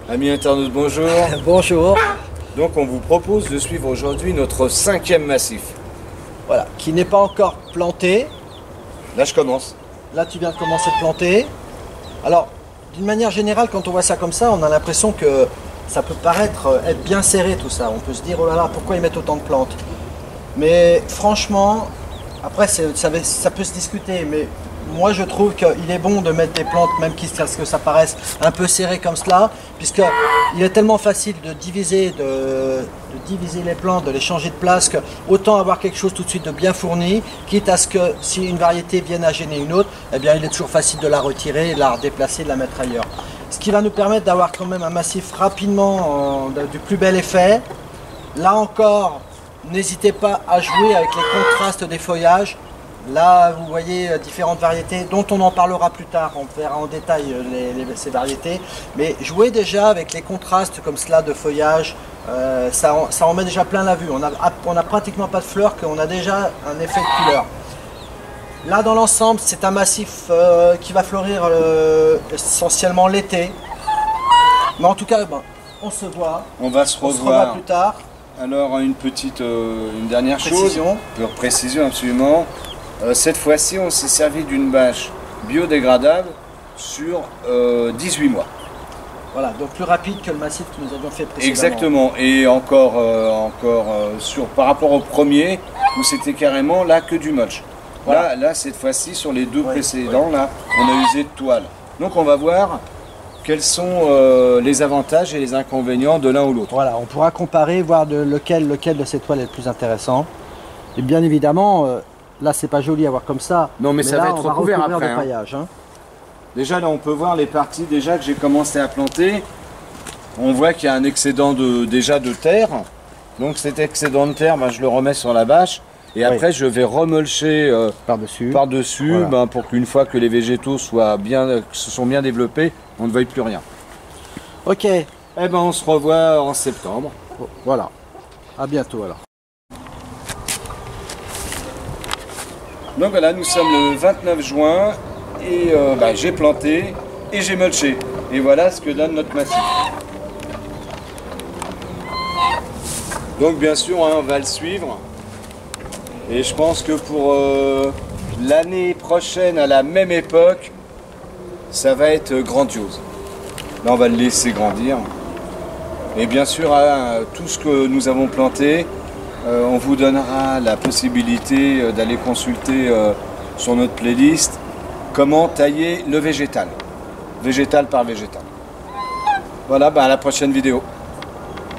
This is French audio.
Amis internautes, bonjour. Bonjour. Donc on vous propose de suivre aujourd'hui notre 5e massif. Voilà, qui n'est pas encore planté. Là je commence. Là tu viens de commencer de planter. Alors, d'une manière générale, quand on voit ça comme ça, on a l'impression que ça peut paraître être bien serré tout ça. On peut se dire, oh là là, pourquoi ils mettent autant de plantes? Mais franchement, après ça peut se discuter, mais moi je trouve qu'il est bon de mettre des plantes, même quitte à ce que ça paraisse un peu serré comme cela, puisqu'il est tellement facile de diviser les plantes, de les changer de place, que autant avoir quelque chose tout de suite de bien fourni, quitte à ce que si une variété vienne à gêner une autre, eh bien il est toujours facile de la retirer, de la redéplacer, de la mettre ailleurs. Ce qui va nous permettre d'avoir quand même un massif rapidement du plus bel effet. Là encore, n'hésitez pas à jouer avec les contrastes des feuillages. Là, vous voyez différentes variétés dont on en parlera plus tard, on verra en détail ces variétés. Mais jouez déjà avec les contrastes comme cela de feuillage, ça en met déjà plein la vue. On a pratiquement pas de fleurs, qu'on a déjà un effet de couleur. Là, dans l'ensemble, c'est un massif qui va fleurir essentiellement l'été. Mais en tout cas, ben, on se voit. On va se revoir plus tard. Alors une dernière précision. Précision absolument. Cette fois-ci, on s'est servi d'une bâche biodégradable sur 18 mois. Voilà, donc plus rapide que le massif que nous avions fait précédemment. Exactement, et encore par rapport au premier, où c'était carrément là que du mulch. Voilà. Là, cette fois-ci, sur les deux précédents, là, on a usé de toile. Donc on va voir quels sont les avantages et les inconvénients de l'un ou l'autre. Voilà, on pourra comparer, voir lequel de ces toiles est le plus intéressant. Et bien évidemment, là c'est pas joli à voir comme ça. Non, mais ça là, va être recouvert après. De paillage, hein. Déjà là on peut voir les parties déjà que j'ai commencé à planter. On voit qu'il y a un excédent déjà de terre. Donc cet excédent de terre, ben, je le remets sur la bâche. Et après je vais remulcher par-dessus voilà. Ben, pour qu'une fois que les végétaux se sont bien développés, on ne veuille plus rien. Ok. Eh ben on se revoit en septembre. Voilà. À bientôt alors. Donc voilà, nous sommes le 29 juin et ben, j'ai planté et j'ai mulché. Et voilà ce que donne notre massif. Donc bien sûr, hein, on va le suivre. Et je pense que pour l'année prochaine, à la même époque, ça va être grandiose. Là, on va le laisser grandir. Et bien sûr, tout ce que nous avons planté, on vous donnera la possibilité d'aller consulter sur notre playlist comment tailler le végétal. Végétal par végétal. Voilà, à la prochaine vidéo.